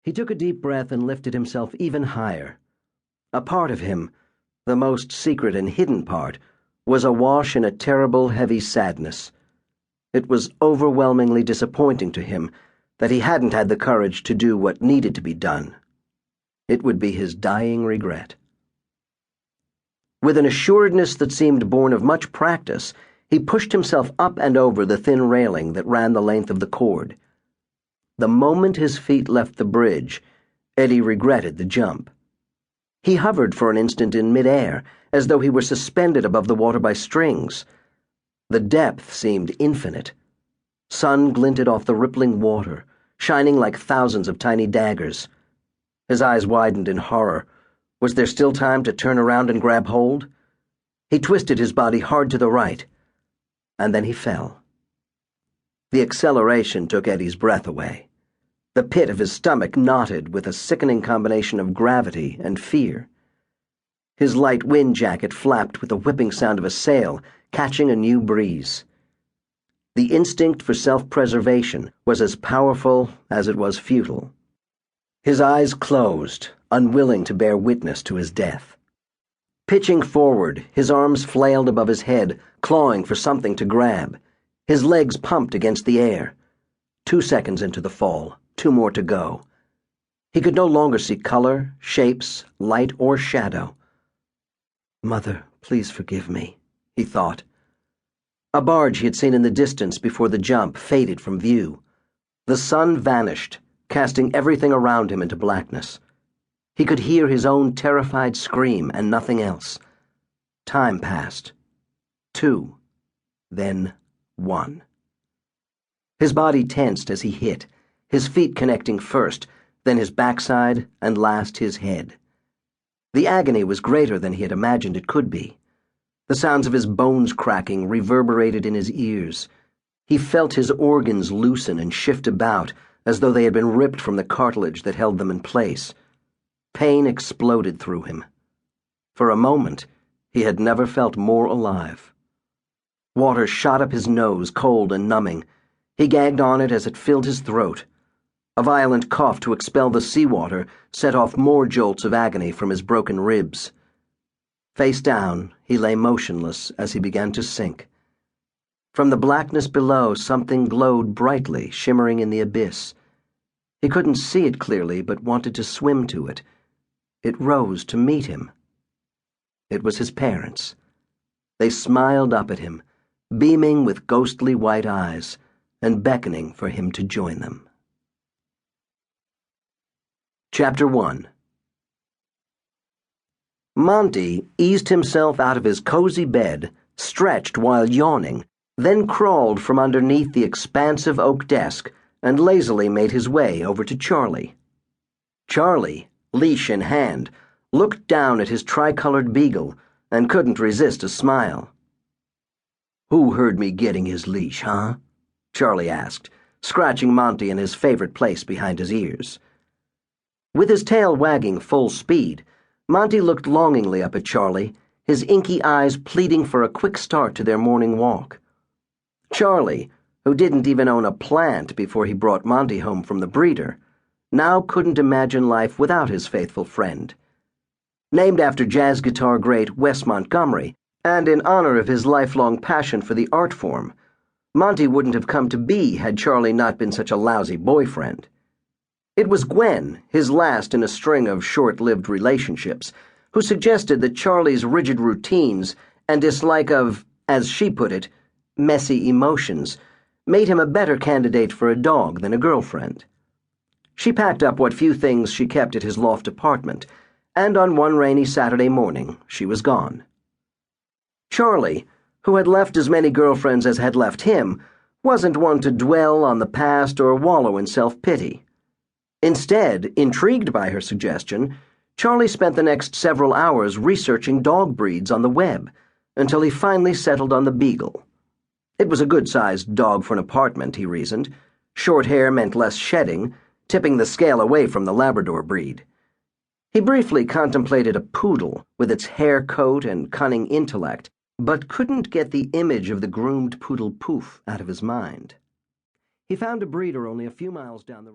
He took a deep breath and lifted himself even higher. A part of him, the most secret and hidden part, was awash in a terrible, heavy sadness. It was overwhelmingly disappointing to him that he hadn't had the courage to do what needed to be done. It would be his dying regret. With an assuredness that seemed born of much practice, he pushed himself up and over the thin railing that ran the length of the cord. The moment his feet left the bridge, Eddie regretted the jump. He hovered for an instant in midair, as though he were suspended above the water by strings. The depth seemed infinite. Sun glinted off the rippling water, shining like thousands of tiny daggers. His eyes widened in horror. Was there still time to turn around and grab hold? He twisted his body hard to the right, and then he fell. The acceleration took Eddie's breath away. The pit of his stomach knotted with a sickening combination of gravity and fear. His light wind jacket flapped with the whipping sound of a sail, catching a new breeze. The instinct for self-preservation was as powerful as it was futile. His eyes closed, unwilling to bear witness to his death. Pitching forward, his arms flailed above his head, clawing for something to grab. His legs pumped against the air. 2 seconds into the fall, 2 more to go. He could no longer see color, shapes, light, or shadow. "Mother, please forgive me," he thought. A barge he had seen in the distance before the jump faded from view. The sun vanished, casting everything around him into blackness. He could hear his own terrified scream and nothing else. Time passed. 2. Then 1. His body tensed as he hit, his feet connecting first, then his backside, and last his head. The agony was greater than he had imagined it could be. The sounds of his bones cracking reverberated in his ears. He felt his organs loosen and shift about, as though they had been ripped from the cartilage that held them in place. Pain exploded through him. For a moment, he had never felt more alive. Water shot up his nose, cold and numbing. He gagged on it as it filled his throat. A violent cough to expel the seawater set off more jolts of agony from his broken ribs. Face down, he lay motionless as he began to sink. From the blackness below, something glowed brightly, shimmering in the abyss. He couldn't see it clearly, but wanted to swim to it. It rose to meet him. It was his parents. They smiled up at him, beaming with ghostly white eyes, and beckoning for him to join them. Chapter 1. Monte eased himself out of his cozy bed, stretched while yawning, then crawled from underneath the expansive oak desk and lazily made his way over to Charlie. Charlie, leash in hand, looked down at his tricolored beagle and couldn't resist a smile. "Who heard me getting his leash, huh?" Charlie asked, scratching Monte in his favorite place behind his ears. With his tail wagging full speed, Monte looked longingly up at Charlie, his inky eyes pleading for a quick start to their morning walk. Charlie, who didn't even own a plant before he brought Monte home from the breeder, now couldn't imagine life without his faithful friend. Named after jazz guitar great Wes Montgomery, and in honor of his lifelong passion for the art form, Monte wouldn't have come to be had Charlie not been such a lousy boyfriend. It was Gwen, his last in a string of short-lived relationships, who suggested that Charlie's rigid routines and dislike of, as she put it, messy emotions made him a better candidate for a dog than a girlfriend. She packed up what few things she kept at his loft apartment, and on one rainy Saturday morning she was gone. Charlie, who had left as many girlfriends as had left him, wasn't one to dwell on the past or wallow in self-pity. Instead, intrigued by her suggestion, Charlie spent the next several hours researching dog breeds on the web, until he finally settled on the Beagle. It was a good-sized dog for an apartment, he reasoned. Short hair meant less shedding, tipping the scale away from the Labrador breed. He briefly contemplated a poodle with its hair coat and cunning intellect, but couldn't get the image of the groomed poodle Poof out of his mind. He found a breeder only a few miles down the road.